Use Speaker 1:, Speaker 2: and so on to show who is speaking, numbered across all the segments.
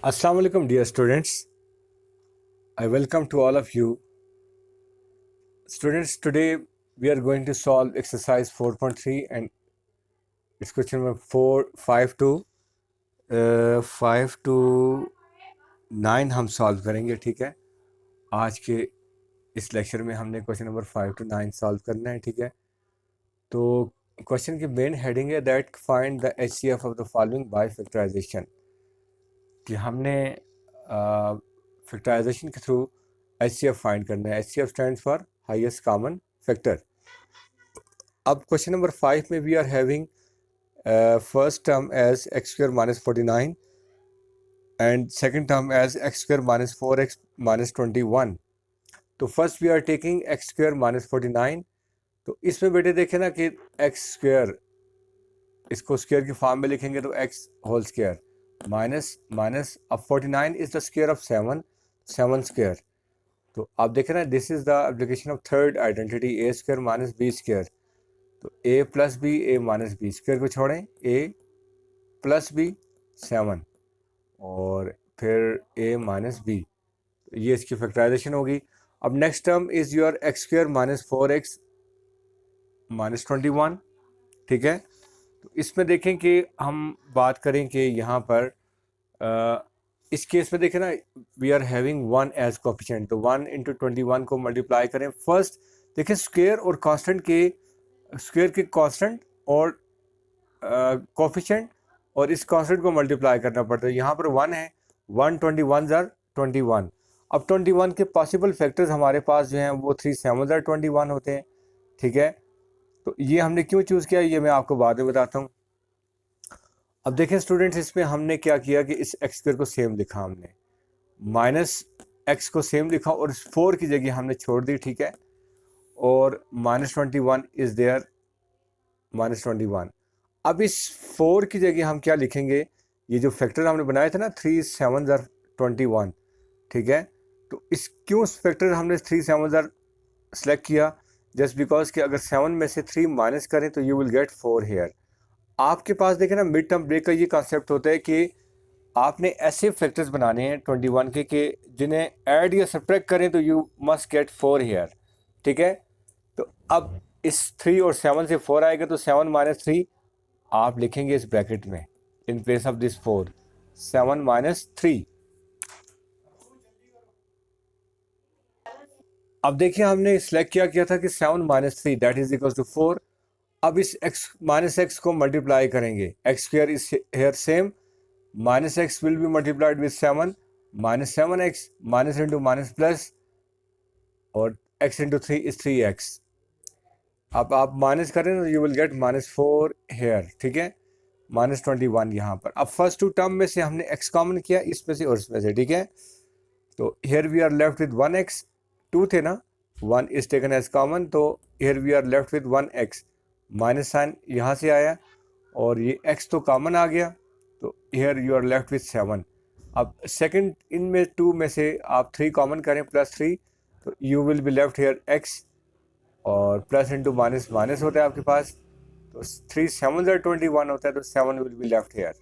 Speaker 1: Assalamu alaikum, dear students. I welcome to all of you. Students, today we are going to solve exercise 4.3 and it's question number 4, 5 to 9 हम solve करेंगे। ठीक है, आज के इस lecture में हमने क्वेश्चन नंबर 5 to 9 सॉल्व करना है। ठीक है, तो क्वेश्चन की मेन हेडिंग है that find the HCF of the following by factorisation, कि हमने फैक्टराइजेशन के थ्रू HCF फाइंड करना है। HCF stands for highest common factor. अब क्वेश्चन नंबर 5 में we are having first term as X square minus 49 and second term as X square minus 4x minus 21। तो first we are taking X square minus 49। तो इसमें बेटे देखें ना कि X square, इसको स्क्वायर की फॉर्म में लिखेंगे तो X whole square minus minus, अब 49 is the square of 7 square. तो आप देखें ना, this is the application of third identity A square minus B square. तो ए प्लस बी, ए माइनस बी, स्क्वायर को छोड़ें, ए प्लस बी 7 और फिर ए माइनस बी, ये इसकी फैक्टराइजेशन होगी। अब next term is your x square minus 4x minus 21। ठीक है, तो इसमें देखें कि हम बात करें कि यहाँ पर इस केस में देखें ना, we are having 1 as coefficient. तो 1 इंटू 21 को मल्टीप्लाई करें। फर्स्ट देखें स्क्वायर और कांस्टेंट के, स्क्वायर के कांस्टेंट और कोफिशिएंट और इस कांस्टेंट को मल्टीप्लाई करना पड़ता है। यहाँ पर 1 है, 1 21 ज़र 21। अब 21 के पॉसिबल फैक्टर्स हमारे पास जो हैं वो 3 7 ज़र 21 होते हैं। ठीक है, तो ये हमने क्यों चूज़ किया ये मैं आपको बाद में बताता हूँ। अब देखें स्टूडेंट्स, इसमें हमने क्या किया कि इस एक्स स्क्वायर को सेम लिखा, हमने माइनस एक्स को सेम लिखा और इस 4 की जगह हमने छोड़ दी। ठीक है, और माइनस 21 इज देयर माइनस 21। अब इस 4 की जगह हम क्या लिखेंगे, ये जो फैक्टर हमने बनाया था ना 3 7 ज़र 21। ठीक है, तो इस क्यों फैक्टर हमने 3 7 ज़र सेलेक्ट किया, जस्ट बिकॉज कि अगर 7 में से 3 माइनस करें तो यू विल गेट 4 हेयर। आपके पास देखें ना, मिड टर्म ब्रेक का ये कॉन्सेप्ट होता है कि आपने ऐसे फैक्टर्स बनाने हैं 21 के कि जिन्हें ऐड या सब्ट्रैक्ट करें तो यू मस्ट गेट 4 हेयर। ठीक है, तो अब इस 3 और 7 से 4 आएगा तो 7 माइनस 3 आप लिखेंगे इस ब्रैकेट में in place of this 4, 7 minus 3। अब देखिए हमने सिलेक्ट किया था कि 7 minus 3 that is equal to 4। अब इस x माइनस एक्स को मल्टीप्लाई करेंगे, X square is here same, minus X will be multiplied with 7, minus 7x minus into minus plus और x इंटू 3 इज 3x। अब आप माइनस करें तो you will get minus 4 hair. ठीक है, minus 21 यहाँ पर। अब फर्स्ट टू टर्म में से हमने x कॉमन किया, इसमें से और इसमें से। ठीक है, तो here we are left with 1x, 2 थे ना, 1 इज टेकन एज कॉमन, तो here we are left with 1x, minus sign यहाँ से आया और ये x तो कॉमन आ गया, तो here you are left with 7। अब सेकंड इनमें 2 में से आप 3 कॉमन करें प्लस 3, तो you will be left hair x और प्लस इंटू माइनस माइनस होता है आपके पास, तो 3 7 ज़र 21 होता है, तो 7 विल बी लेफ्ट हेयर।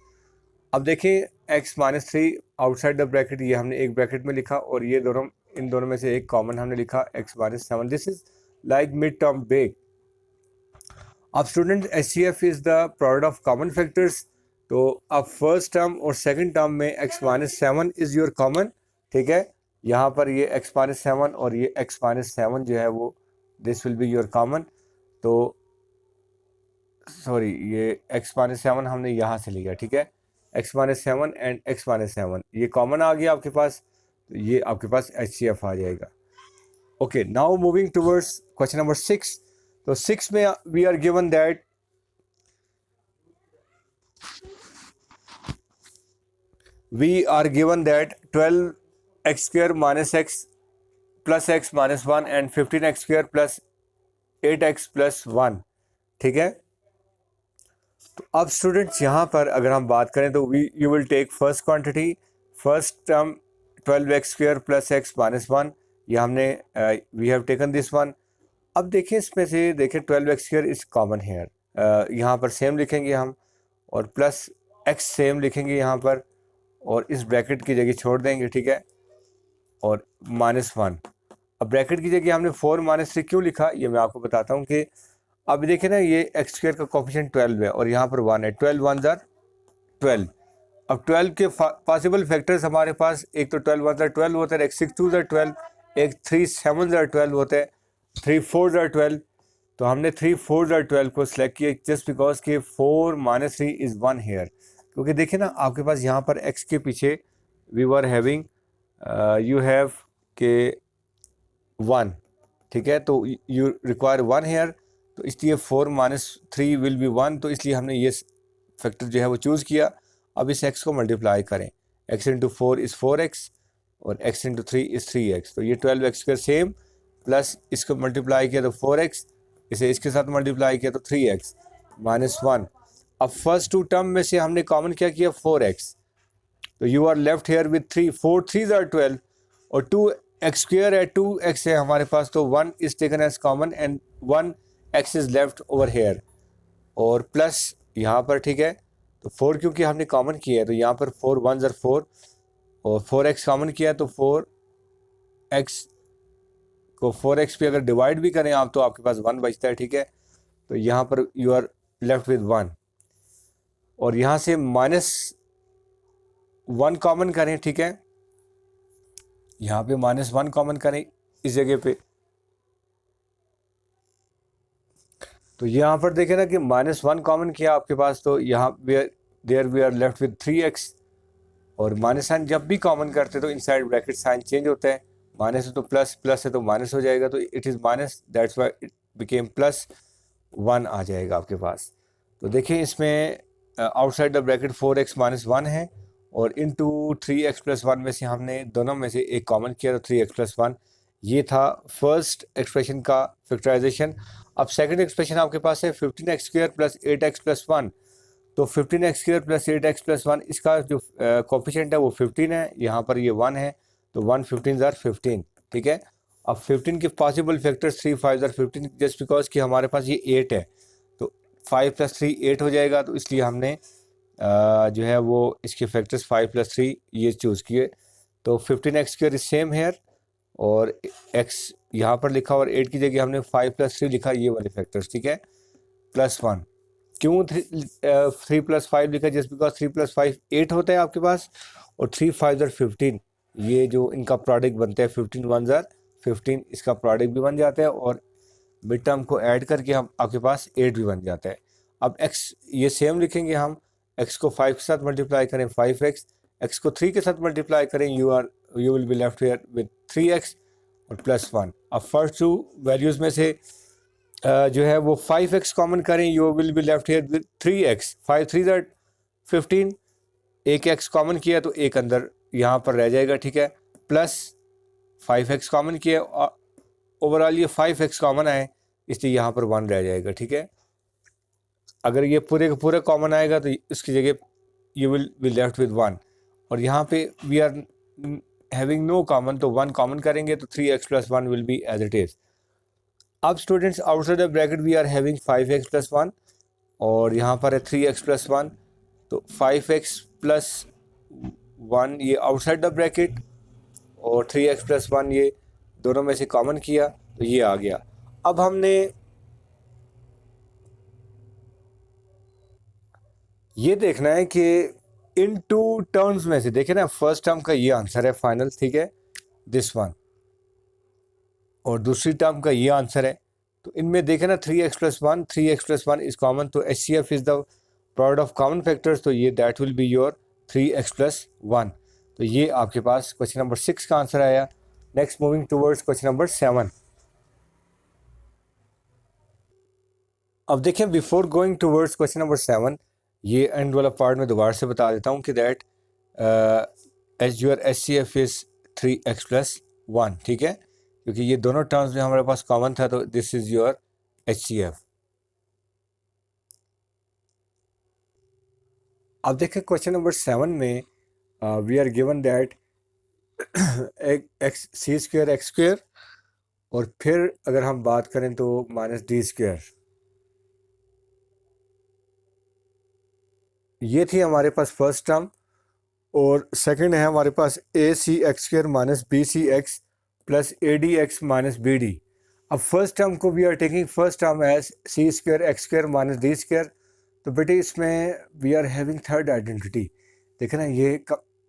Speaker 1: अब देखिए x minus 3 outside the bracket, ये हमने एक ब्रैकेट में लिखा और ये दोनों, इन दोनों में से एक कॉमन हमने लिखा x minus 7। This is like mid term break. अब student HCF is the product of common factors. तो अब फर्स्ट टर्म और सेकंड टर्म में x minus 7 is your common. ठीक है, यहाँ पर ये x माइनस 7 और ये x माइनस 7 जो है वो this will be your common. तो सॉरी, ये x माइनस 7 हमने यहाँ से लिया। ठीक है, x minus 7 and x minus 7 ये कॉमन आ गया आपके पास, तो ये आपके पास HCF आ जाएगा। Okay, now moving towards question number 6। तो 6 में we are given that we are given that 12x square minus x plus x minus 1 and 15x square plus 8x plus 1। ठीक है, तो अब स्टूडेंट्स यहाँ पर अगर हम बात करें तो you will take first quantity, first term 12x square plus x minus 1, ये हमने we have taken this one. अब देखें इसमें से, देखें 12x square is common hair, यहाँ पर सेम लिखेंगे हम, और प्लस x सेम लिखेंगे यहाँ पर, और इस ब्रैकेट की जगह छोड़ देंगे, ठीक है, और -1। अब ब्रैकेट की जगह हमने 4 - 3 क्यों लिखा, ये मैं आपको बताता हूँ कि अब देखिए ना, ये एक्स स्क्वायर का कोफिशिएंट 12 है और यहाँ पर 1 है। 12 1 ज़ार 12। अब 12 के पॉसिबल फैक्टर्स हमारे पास, एक तो 12 1 ज़ार 12 होता है, एक 6 2 ज़ार 12, एक 3 7 ज़ार 12 होता है, 3 4 ज़ार 12। तो हमने 3 4 ज़ार 12 को सिलेक्ट किया जस्ट बिकॉज कि 4 - 3 इज़ 1 हेयर। क्योंकि देखिए ना, आपके पास यहाँ पर x के पीछे we were having you have के 1, ठीक है, तो यू रिक्वायर 1 हेयर, तो इसलिए 4 - 3 विल बी 1, तो इसलिए हमने ये फैक्टर जो है वो चूज़ किया। अब इस x को मल्टीप्लाई करें, x इंटू 4 इज़ 4x और x इंटू 3 इज़ 3x, तो ये 12x स्क्वायर सेम, प्लस इसको मल्टीप्लाई किया तो 4x, इसे इसके साथ मल्टीप्लाई किया तो 3x -1। अब फर्स्ट टू टर्म में से हमने कॉमन क्या किया, 4x, तो you are left here with 3, 4 3 ज़ार 12 और 2x स्क्वायर है, 2x है हमारे पास, तो 1 is taken as common and 1x is left over here, और प्लस यहाँ पर, ठीक है, तो 4 क्योंकि हमने कॉमन किया है तो यहाँ पर 4 1 ज़ार 4 और 4x कॉमन किया है, तो 4x को 4x पे अगर डिवाइड भी करें आप तो आपके पास 1 बचता है, ठीक है, तो यहाँ पर यू आर लेफ्ट विद 1 और यहाँ से -1 कॉमन करें, ठीक है, यहाँ पे -1 कॉमन करें इस जगह पे, तो यहाँ पर देखें ना कि -1 कॉमन किया आपके पास, तो यहाँ there we are left with 3x, और माइनस साइन जब भी कॉमन करते तो इनसाइड ब्रैकेट साइन चेंज होता है, माइनस है तो प्लस, प्लस है तो माइनस हो जाएगा, तो it is minus, that's why it became +1 आ जाएगा आपके पास। तो देखिए इसमें आउटसाइड द ब्रैकेट 4x - 1 है और इनटू 3x + 1 में से हमने दोनों में से एक कॉमन किया तो 3x + 1। ये था फर्स्ट एक्सप्रेशन का फैक्टराइजेशन। अब सेकंड एक्सप्रेशन आपके पास है 15x² + 8x + 1, तो 15x² + 8x + 1 इसका जो कोफिशिएंट है वो 15 है, यहाँ पर ये 1 है, तो 1 15 ज़ार 15, ठीक है। अब 15 के पॉसिबल फैक्टर्स 3 5 ज़ार 15, जस्ट बिकॉज कि हमारे पास ये 8 है, तो 5 + 3 8 हो जाएगा, तो इसलिए हमने जो है वो इसके फैक्टर्स 5 + 3 ये चूज़ किए। तो 15x² इज सेम हेयर और x यहाँ पर लिखा और 8 की जगह हमने 5 + 3 लिखा, ये वाले फैक्टर्स, ठीक है, +1। क्यों 3 + 5 लिखा, जस्ट बिकॉज 3 + 5 8 होता है आपके पास, और 3 5 ज़ार 15, ये जो इनका प्रोडक्ट बनता है 15 1 ज़ार 15, इसका प्रोडक्ट भी बन जाता है और मिड टर्म को ऐड करके हम आपके पास 8 भी बन जाता है। अब x ये सेम लिखेंगे हम, x को 5 के साथ मल्टीप्लाई करें 5x, x को 3 के साथ मल्टीप्लाई करें you will be left here with 3x और +1। अब फर्स्ट टू वैल्यूज़ में से जो है वो 5x कॉमन करें, you will be left here with 3x, 5 3 ज़ार 15, एक x कॉमन किया तो एक अंदर यहाँ पर रह जाएगा, ठीक है, प्लस 5x कॉमन किया, ओवरऑल ये 5x कॉमन आए, इसलिए यहाँ पर 1 रह जाएगा, ठीक है। अगर ये पूरे का पूरा कॉमन आएगा तो इसकी जगह you will be left with 1, और यहाँ पे we are having no common, तो 1 कॉमन करेंगे तो 3x + 1 will be as it is. अब students outside the bracket we are having 5x + 1 और यहाँ पर है 3x + 1, तो 5x + 1 ये आउटसाइड द ब्रैकेट और 3x + 1 ये दोनों में से कॉमन किया तो ये आ गया। अब हमने ये देखना है कि इन टू टर्म्स में से देखें ना, फर्स्ट टर्म का ये आंसर है फाइनल, ठीक है, दिस वन, और दूसरी टर्म का ये आंसर है। तो इनमें देखें ना 3x + 1, 3x + 1 इज कॉमन, तो HCF is the product of common factors, तो ये that will be your 3x + 1। तो ये आपके पास क्वेश्चन नंबर 6 का आंसर आया। Next moving towards question number 7। अब देखें before going towards question number 7, ये एंड वाला पार्ट में दोबारा से बता देता हूँ कि that as your HCF is 3x + 1, ठीक है, क्योंकि ये दोनों टर्म्स में हमारे पास कॉमन था, तो दिस इज योर HCF। अब देखें क्वेश्चन नंबर 7 में we are given that C²x² और फिर अगर हम बात करें तो -D², ये थी हमारे पास फर्स्ट टर्म, और सेकंड है हमारे पास a c x square minus b c x plus a d x minus b d. अब फर्स्ट टर्म को we are taking first term as c square x square minus d square. तो बेटे इसमें we are having third identity. देखे ना, ये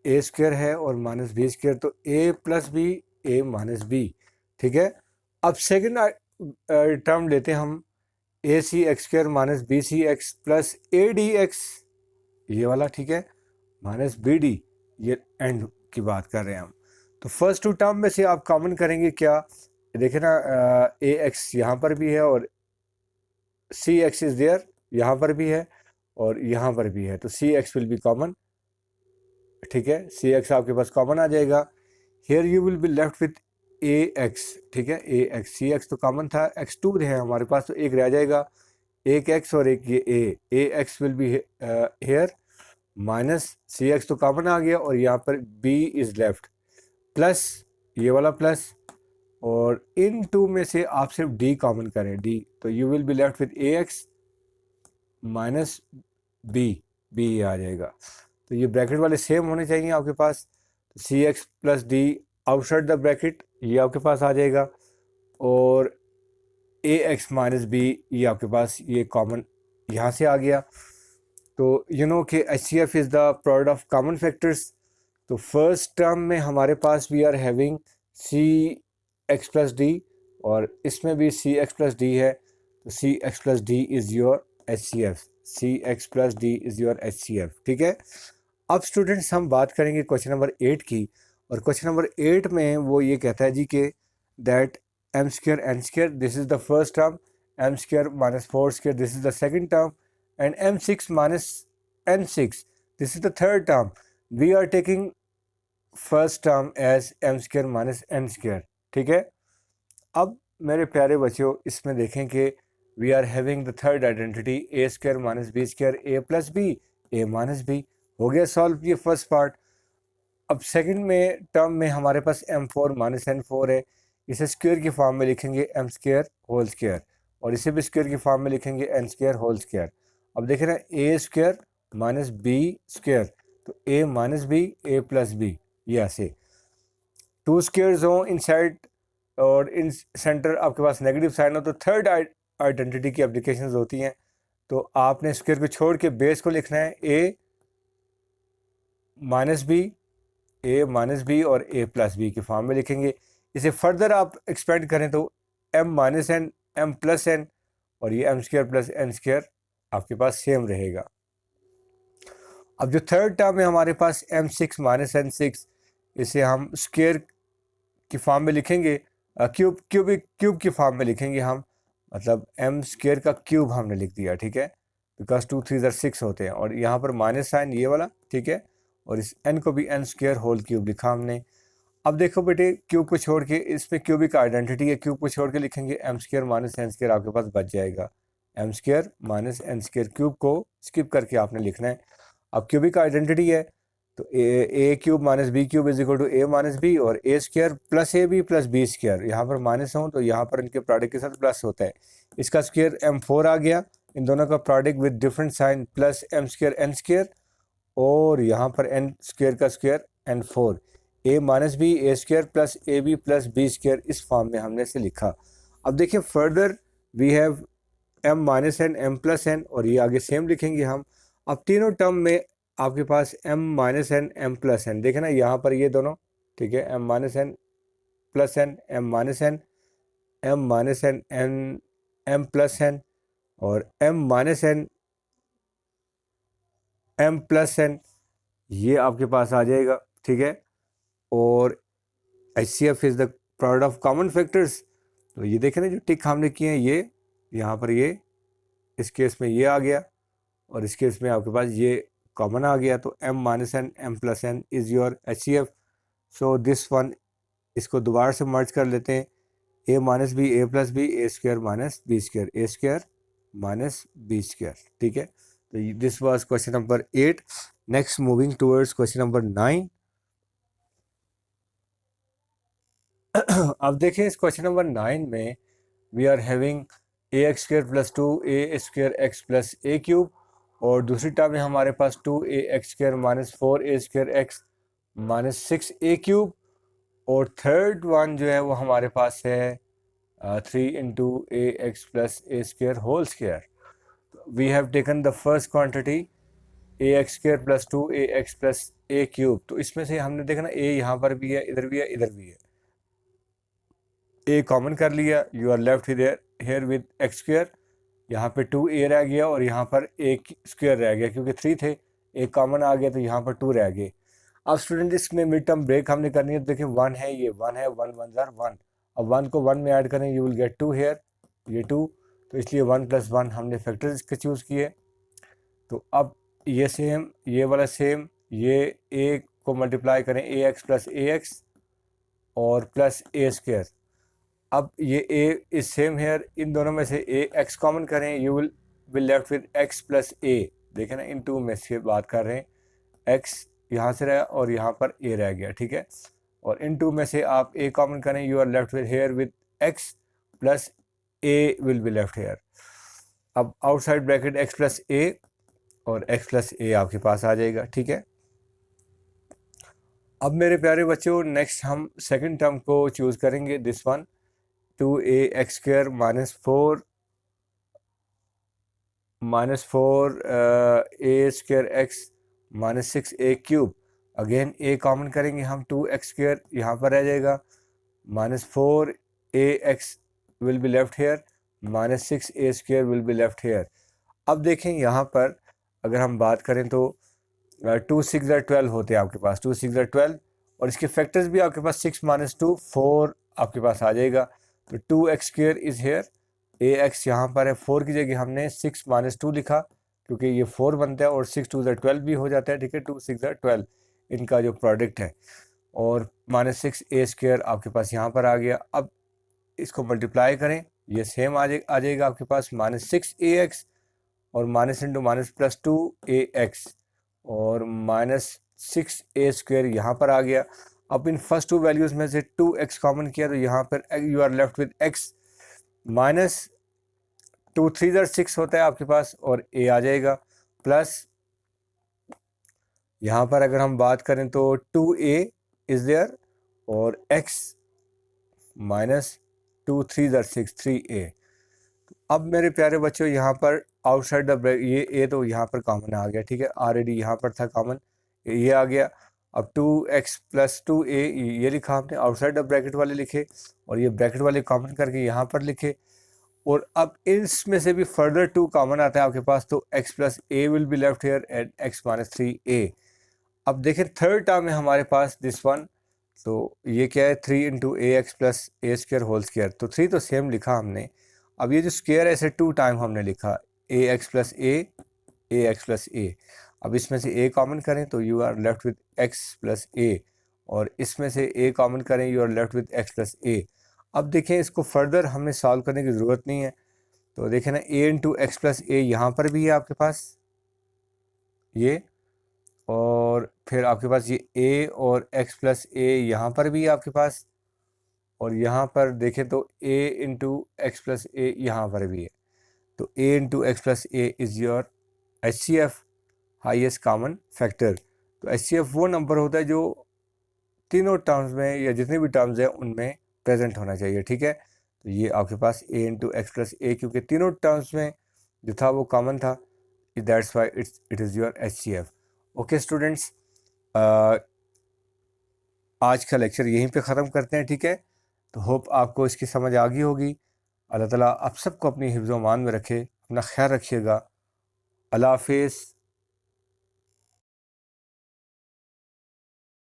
Speaker 1: ए square है और माइनस बी स्क्र, तो ए प्लस बी ए माइनस बी। ठीक है, अब सेकेंड टर्म लेते हैं हम a c x square minus b c x plus a d x, ये वाला। ठीक है, माइनस बी डी, ये एंड की बात कर रहे हैं हम। तो फर्स्ट टू टर्म में से आप कॉमन करेंगे क्या, देखे ना, ए एक्स यहाँ पर भी है और सी एक्स इज देयर, यहाँ पर भी है और यहाँ पर भी है, तो c x will B common. ठीक है, सी एक्स आपके पास कॉमन आ जाएगा। Here you will be left with a x. ठीक है, ए एक्स, सी एक्स तो कॉमन था, एक्स टू है हमारे पास, तो एक रह जाएगा, एक एक्स और एक ये a x will be here minus c x तो कॉमन आ गया और यहाँ पर बी इज लेफ्ट प्लस ये वाला प्लस, और इन टू में से आप सिर्फ डी कॉमन करें, डी, तो you will be left with a x minus b, b आ जाएगा। तो ये ब्रैकेट वाले सेम होने चाहिए आपके पास। C x plus d outside the bracket, ये आपके पास आ जाएगा, और ए एक्स माइनस बी ये आपके पास ये कॉमन यहाँ से आ गया। तो यू नो कि H C F is the product of common factors. तो फर्स्ट टर्म में हमारे पास we are having c x plus d, और इसमें भी सी एक्स प्लस डी है, तो c x plus d is your H C F, c x plus d is your H C F. ठीक है, अब स्टूडेंट्स हम बात करेंगे क्वेश्चन नंबर 8 की, और क्वेश्चन नंबर 8 में वो ये कहता है जी कि that M square N square this is the first term, M square minus four square this is the second term, and m6 minus n6 this is the third term. We are taking first term as m square minus n square. ठीक है, अब मेरे प्यारे बच्चों इसमें देखें कि we are having the third identity A square minus B square A plus B A minus B. हो गया सॉल्व ये फर्स्ट पार्ट। अब सेकंड में टर्म में हमारे पास m4 माइनस n4 है, इसे स्क्वायर की फॉर्म में लिखेंगे m स्क्वायर होल स्क्वायर, और इसे भी स्क्वायर की फॉर्म में लिखेंगे n स्क्वायर होल स्क्वायर। अब देख रहे हैं ए स्क्वायर माइनस बी स्क्वायर, तो ए minus B A plus B, ये ऐसे टू स्क्वायर्स हो इनसाइड और इन सेंटर आपके पास नेगेटिव साइन हो, तो थर्ड आइडेंटिटी की एप्लीकेशंस होती हैं। तो आपने स्क्वायर को छोड़ के बेस को लिखना है ए माइनस बी और ए प्लस बी के फॉर्म में लिखेंगे। इसे फर्दर आप एक्सपेंड करें तो M minus N M plus N, और ये M square plus N square आपके पास सेम रहेगा। अब जो थर्ड टर्म है हमारे पास m6 माइनस n6, इसे हम स्क्वायर की फॉर्म में लिखेंगे, क्यूब की फॉर्म में लिखेंगे हम, मतलब m स्क्वायर का क्यूब हमने लिख दिया। ठीक है, बिकॉज 2 3 6 होते हैं, और यहाँ पर माइनस साइन ये वाला। ठीक है, और इस n को भी n स्क्वायर होल क्यूब लिखा हमने। अब देखो बेटे, क्यूब को छोड़ के, इसमें क्यूबिक आइडेंटिटी है, क्यूब को छोड़ के लिखेंगे m square minus n square, आपके पास बच जाएगा m square minus n square. Cube को स्किप करके आपने लिखना है। अब क्यूबिक आइडेंटिटी है, तो a cube minus b cube is equal to a minus B, और a square plus A B plus B square, यहाँ पर माइनस हो तो यहाँ पर इनके प्रोडक्ट के साथ प्लस होता है। इसका स्क्वायर m4 आ गया, इन दोनों का product with different sign plus M square N square, और यहाँ पर एन स्क्वायर का square n4, A minus B A square plus A B plus B square, इस फॉर्म में हमने इसे लिखा। अब देखिए further we have m minus N M plus N, और ये आगे सेम लिखेंगे हम। अब तीनों टर्म में आपके पास m minus N M plus N, देखे ना यहाँ पर ये दोनों। ठीक है, m minus N plus N M minus N, m minus N N M plus N, और m minus N M plus N, ये आपके पास आ जाएगा। ठीक है, और H C F is the product of common factors. तो ये देखें ना, जो टिक हमने किए हैं, ये यहाँ पर ये इस केस में ये आ गया, और इस केस में आपके पास ये कॉमन आ गया, तो m minus N M plus N is your H C F. So this one, इसको दोबारा से मर्ज कर लेते हैं, A minus B A plus B A square minus B square, A square minus B square. ठीक है, तो this was question number 8। Next moving towards question number 9। अब देखें इस क्वेश्चन नंबर 9 में we are having A X square plus 2 A square x plus A cube, और दूसरी term है हमारे पास 2ax² minus 4a² x minus 6a³ और third one जो है वो हमारे पास है 3 × ax + a² we have taken the first quantity ax² + 2ax + a³। तो इसमें से हमने देखा ना a यहाँ पर भी है, इधर भी है, इधर भी है, a कॉमन कर लिया, you are left here with x²। यहाँ पे 2a रह गया और यहाँ पर a² रह गया, क्योंकि 3 थे, a कॉमन आ गया तो यहाँ पर 2 रह गए। अब स्टूडेंट इसमें मिड टर्म ब्रेक हमने करनी है। तो देखिए 1 है, ये 1 है, 1 1 ज़ार 1। अब 1 को 1 में ऐड करें, यू विल गेट 2 हेयर, ये 2। तो इसलिए 1 + 1 हमने फैक्टर्स इसके चूज़ किए। तो अब ये सेम, ये वाला सेम, ये a को मल्टीप्लाई करें ax + ax और प्लस a²। अब ये a इज सेम हेयर, इन दोनों में से ax कॉमन करें, you will left with x + a। देखें ना, इन टू में से बात कर रहे हैं, x यहाँ से रहा और यहाँ पर a रह गया, ठीक है। और इन टू में से आप a कॉमन करें, you are left with here with x + a will be left here. अब आउटसाइड ब्रैकेट x + a और x + a आपके पास आ जाएगा, ठीक है। अब मेरे प्यारे बच्चों, नेक्स्ट हम सेकंड टर्म को चूज़ करेंगे, this one 2ax² minus 4 a² x minus 6a³। Again a common करेंगे हम, 2x² यहाँ पर रह जाएगा, minus 4ax will be left hair, minus 6a² will be left here. अब देखें यहाँ पर अगर हम बात करें तो 2 6 ज़ार 12 होते हैं आपके पास, 2 6 ज़ार 12, और इसके फैक्टर्स भी आपके पास 6 - 2 4 आपके पास आ जाएगा। तो 2x² इज़ हेयर, ax यहाँ पर है, 4 की जगह हमने 6 - 2 लिखा, क्योंकि ये 4 बनता है और 6 2 ज़ार 12 भी हो जाता है, ठीक है। 2 6 ज़ार 12 इनका जो प्रोडक्ट है, और माइनस 6a² आपके पास यहाँ पर आ गया। अब इसको मल्टीप्लाई करें, ये सेम आ जाएगा आपके पास, माइनस 6ax और minus into minus plus 2ax और माइनस 6a² यहाँ पर आ गया। अब इन फर्स्ट टू वैल्यूज़ में से 2x कॉमन किया, तो यहाँ पर you are left with x minus 2 3 ज़ार 6 होता है आपके पास, और a आ जाएगा, प्लस यहाँ पर अगर हम बात करें तो 2a इज़ देयर और x माइनस 2 3 ज़ार 6 3a। अब मेरे प्यारे बच्चों, यहाँ पर आउटसाइड द ब्रैकेट ये a तो यहाँ पर कॉमन आ गया, ठीक है, ऑलरेडी यहाँ पर था कॉमन, ये आ गया। अब 2x + 2a ये लिखा हमने, आउटसाइड द ब्रैकेट वाले लिखे, और ये ब्रैकेट वाले कॉमन करके यहाँ पर लिखे। और अब इसमें से भी फर्दर 2 कॉमन आता है आपके पास, तो x + a will be left here at x - 3a। अब देखें थर्ड टर्म है हमारे पास, दिस वन, तो ये क्या है, 3 × ax + a² होल स्क्वायर। तो 3 तो सेम लिखा हमने, अब ये जो स्क्वायर है इसे 2 टाइम हमने लिखा, ax + a। अब इसमें से a कॉमन करें तो you are left with x + a, और इसमें से a कॉमन करें, you are left with x + a। अब देखें इसको फर्दर हमें सॉल्व करने की ज़रूरत नहीं है। तो देखें ना, a × x + a यहाँ पर भी है आपके पास ये, और फिर आपके पास ये a और x + a यहाँ पर भी है आपके पास, और यहाँ पर देखें तो a × x + a यहाँ पर भी है। तो a × x + a is your HCF, highest common factor. तो HCF वो नंबर होता है जो तीनों टर्म्स में या जितने भी टर्म्स हैं उनमें प्रेजेंट होना चाहिए, ठीक है। तो ये आपके पास a × x + a, क्योंकि तीनों टर्म्स में जो था वो कॉमन था, that's why it is your HCF। Okay students, आज का लेक्चर यहीं पे ख़त्म करते हैं, ठीक है। तो होप आपको इसकी समझ आ गई होगी। अल्लाह ताला आप सबको अपनी हिफ्ज़-ओ-मान में रखे, अपना ख्याल रखिएगा। अल्लाह हाफिज़।